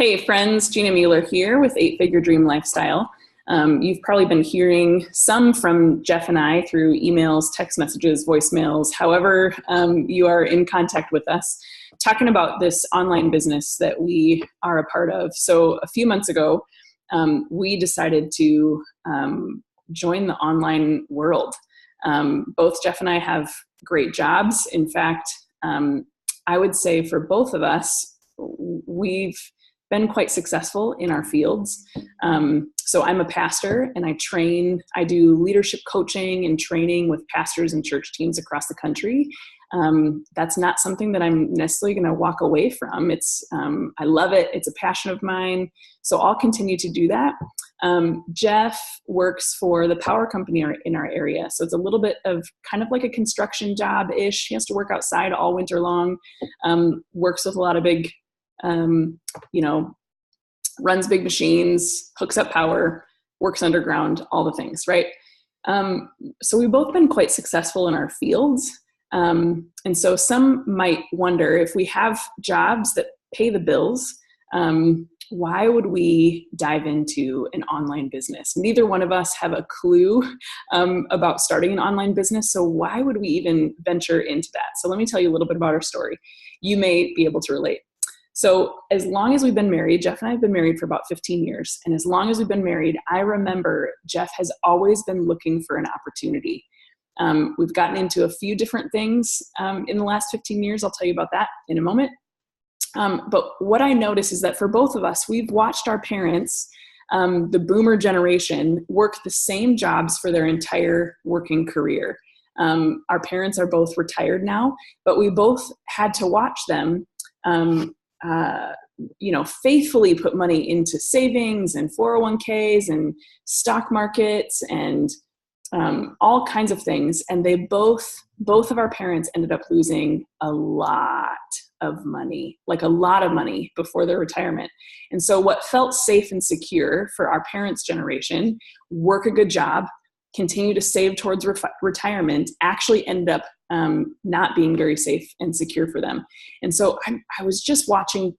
Hey friends, Gina Mueller here with 8-Figure Dream Lifestyle. You've probably been hearing some from Jeff and I through emails, text messages, voicemails, however you are in contact with us, talking about this online business that we are a part of. So a few months ago, we decided to join the online world. Both Jeff and I have great jobs. In fact, I would say for both of us, we've been quite successful in our fields. So I'm a pastor and I do leadership coaching and training with pastors and church teams across the country. That's not something that I'm necessarily going to walk away from. I love it. It's a passion of mine. So I'll continue to do that. Jeff works for the power company in our area. So it's a little bit of kind of like a construction job-ish. He has to work outside all winter long, works with a lot of big runs big machines, hooks up power, works underground, all the things, right? So we've both been quite successful in our fields. And so some might wonder, if we have jobs that pay the bills, why would we dive into an online business? Neither one of us have a clue about starting an online business. So why would we even venture into that? So let me tell you a little bit about our story. You may be able to relate. So as long as we've been married, Jeff and I have been married for about 15 years. And as long as we've been married, I remember Jeff has always been looking for an opportunity. We've gotten into a few different things in the last 15 years. I'll tell you about that in a moment. But what I notice is that for both of us, we've watched our parents, the boomer generation, work the same jobs for their entire working career. Our parents are both retired now, but we both had to watch them faithfully put money into savings and 401ks and stock markets and all kinds of things. And they both of our parents ended up losing a lot of money, like a lot of money before their retirement. And so what felt safe and secure for our parents' generation, work a good job, continue to save towards retirement, actually ended up not being very safe and secure for them. And so I was just watching,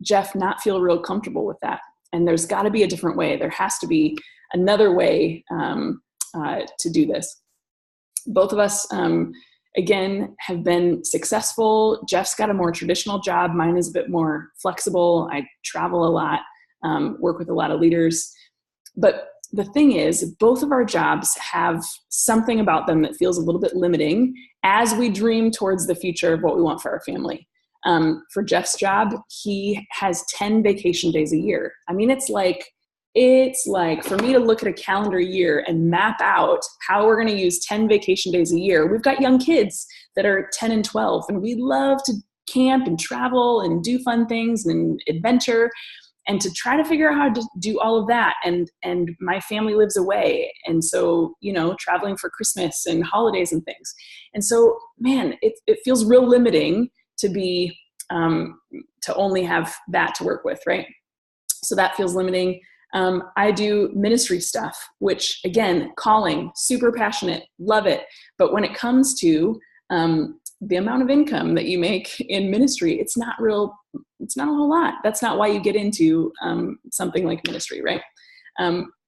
Jeff not feel real comfortable with that. And there's got to be a different way. There has to be another way to do this. Both of us, again, have been successful. Jeff's got a more traditional job. Mine is a bit more flexible. I travel a lot, work with a lot of leaders. But the thing is, both of our jobs have something about them that feels a little bit limiting as we dream towards the future of what we want for our family. For Jeff's job, he has 10 vacation days a year. I mean, it's like for me to look at a calendar year and map out how we're going to use 10 vacation days a year. We've got young kids that are 10 and 12, and we love to camp and travel and do fun things and adventure. And to try to figure out how to do all of that. And my family lives away. And so, traveling for Christmas and holidays and things. And so, man, it feels real limiting to be, to only have that to work with, right? So that feels limiting. I do ministry stuff, which again, calling, super passionate, love it. But when it comes to the amount of income that you make in ministry, it's not a whole lot. That's not why you get into something like ministry, right?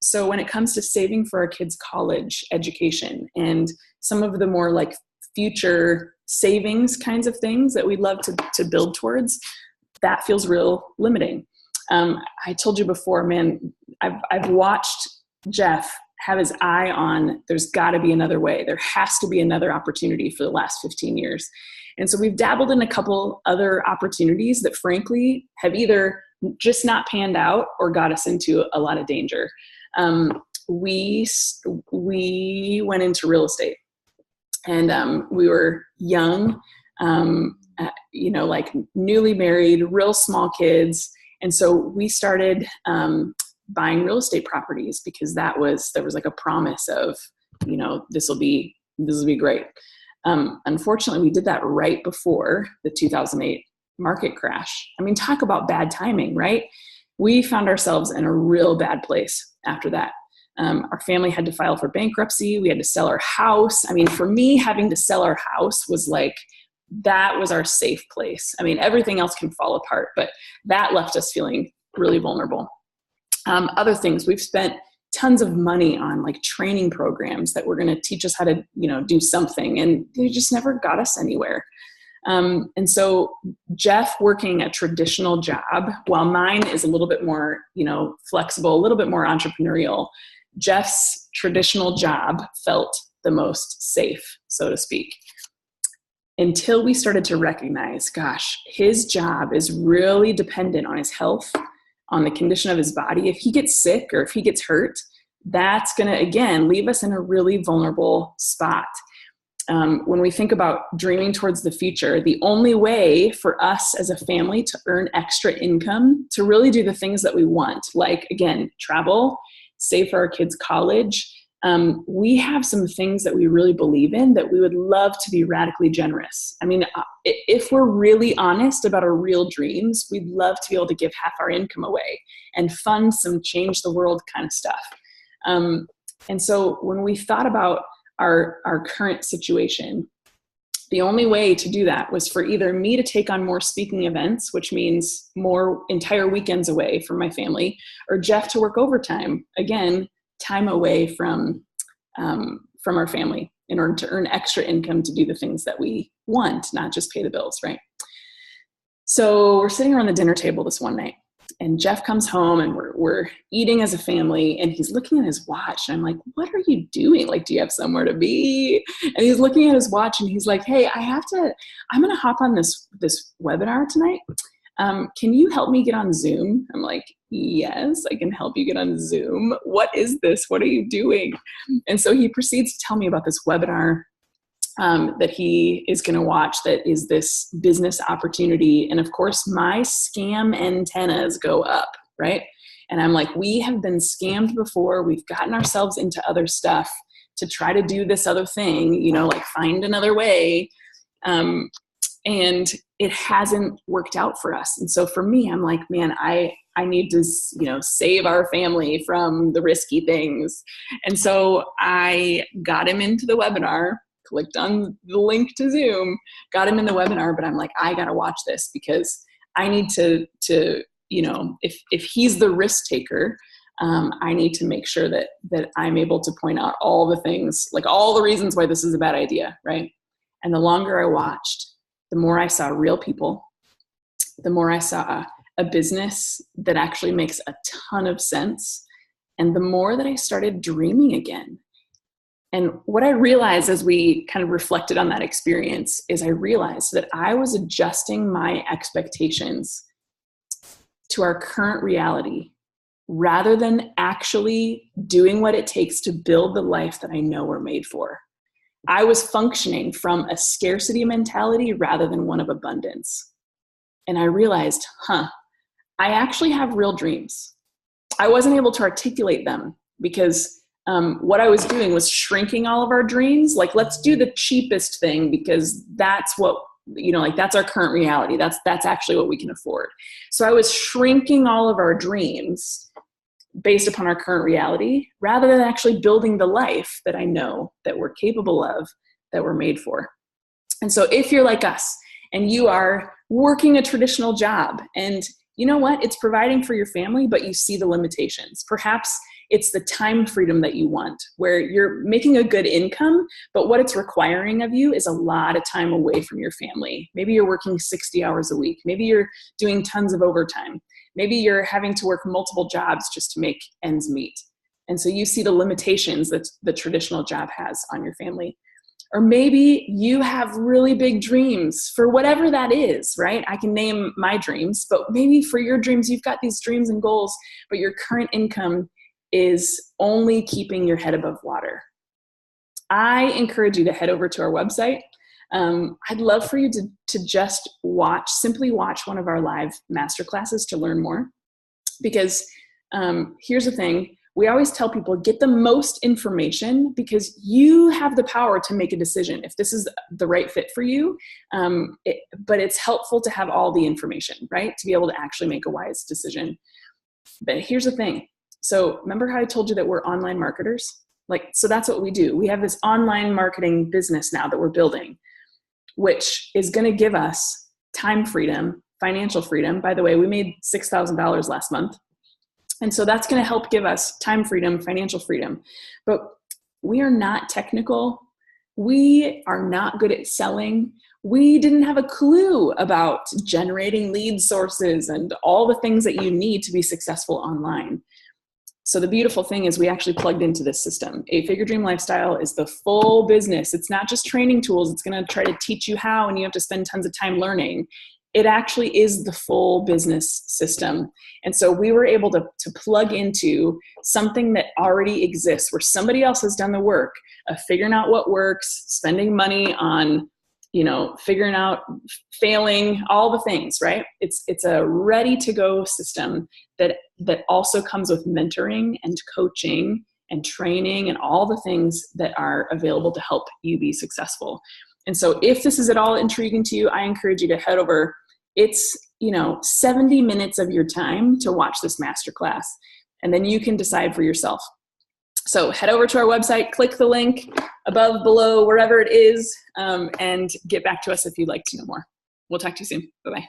So when it comes to saving for our kids' college education and some of the more like future savings kinds of things that we'd love to build towards, that feels real limiting. I told you before, man, I've watched Jeff have his eye on, there's got to be another way. There has to be another opportunity for the last 15 years. And so we've dabbled in a couple other opportunities that frankly have either just not panned out or got us into a lot of danger. We went into real estate, and we were young, like newly married, real small kids. And so we started buying real estate properties because there was like a promise of, this will be great. Unfortunately, we did that right before the 2008 market crash. I mean, talk about bad timing, right? We found ourselves in a real bad place after that. Our family had to file for bankruptcy. We had to sell our house. I mean, for me, having to sell our house was like that was our safe place. I mean, everything else can fall apart, but that left us feeling really vulnerable. Other things, we've spent tons of money on like training programs that were going to teach us how to, do something, and they just never got us anywhere. And so Jeff working a traditional job, while mine is a little bit more, flexible, a little bit more entrepreneurial, Jeff's traditional job felt the most safe, so to speak, until we started to recognize, gosh, his job is really dependent on his health, on the condition of his body. If he gets sick or if he gets hurt, that's going to, again, leave us in a really vulnerable spot. When we think about dreaming towards the future, the only way for us as a family to earn extra income, to really do the things that we want, like, again, travel, save for our kids' college, we have some things that we really believe in that we would love to be radically generous. I mean, if we're really honest about our real dreams, we'd love to be able to give half our income away and fund some change the world kind of stuff. And so when we thought about our current situation, the only way to do that was for either me to take on more speaking events, which means more entire weekends away from my family, or Jeff to work overtime, again, time away from our family in order to earn extra income to do the things that we want, not just pay the bills, right? So we're sitting around the dinner table this one night, and Jeff comes home, and we're eating as a family, and he's looking at his watch, and I'm like, what are you doing? Like, do you have somewhere to be? And he's looking at his watch, and he's like, hey, I'm going to hop on this webinar tonight. Can you help me get on Zoom? I'm like, yes, I can help you get on Zoom. What is this? What are you doing? And so he proceeds to tell me about this webinar that he is going to watch, that is this business opportunity. And of course, my scam antennas go up, right? And I'm like, we have been scammed before. We've gotten ourselves into other stuff to try to do this other thing, like find another way. And it hasn't worked out for us. And so for me, I'm like, man, I need to, save our family from the risky things. And so I got him into the webinar, clicked on the link to Zoom, got him in the webinar, but I'm like, I got to watch this because I need to, if he's the risk taker, I need to make sure that I'm able to point out all the things, like all the reasons why this is a bad idea. Right. And the longer I watched, the more I saw real people, the more I saw a business that actually makes a ton of sense, and the more that I started dreaming again. And what I realized as we kind of reflected on that experience is I realized that I was adjusting my expectations to our current reality rather than actually doing what it takes to build the life that I know we're made for. I was functioning from a scarcity mentality rather than one of abundance. And I realized, I actually have real dreams. I wasn't able to articulate them because what I was doing was shrinking all of our dreams. Like, let's do the cheapest thing because that's what, that's our current reality. That's actually what we can afford. So I was shrinking all of our dreams based upon our current reality rather than actually building the life that I know that we're capable of, that we're made for. And so if you're like us and you are working a traditional job and you know what, it's providing for your family, but you see the limitations. Perhaps it's the time freedom that you want, where you're making a good income, but what it's requiring of you is a lot of time away from your family. Maybe you're working 60 hours a week. Maybe you're doing tons of overtime. Maybe you're having to work multiple jobs just to make ends meet. And so you see the limitations that the traditional job has on your family. Or maybe you have really big dreams for whatever that is, right? I can name my dreams, but maybe for your dreams, you've got these dreams and goals, but your current income is only keeping your head above water. I encourage you to head over to our website. I'd love for you to just simply watch one of our live masterclasses to learn more. Because here's the thing, we always tell people, get the most information because you have the power to make a decision if this is the right fit for you. But it's helpful to have all the information, right? To be able to actually make a wise decision. But here's the thing. So remember how I told you that we're online marketers? So that's what we do. We have this online marketing business now that we're building. which is going to give us time freedom, financial freedom. By the way, we made $6,000 last month. And so that's going to help give us time freedom, financial freedom. But we are not technical. We are not good at selling. We didn't have a clue about generating lead sources and all the things that you need to be successful online. So the beautiful thing is we actually plugged into this system. 8-Figure Dream Lifestyle is the full business. It's not just training tools. It's going to try to teach you how, and you have to spend tons of time learning. It actually is the full business system. And so we were able to plug into something that already exists, where somebody else has done the work of figuring out what works, spending money on, figuring out, failing, all the things, right? It's a ready to go system that also comes with mentoring and coaching and training and all the things that are available to help you be successful. And so if this is at all intriguing to you, I encourage you to head over. It's, 70 minutes of your time to watch this masterclass, and then you can decide for yourself. So head over to our website, click the link above, below, wherever it is, and get back to us if you'd like to know more. We'll talk to you soon. Bye-bye.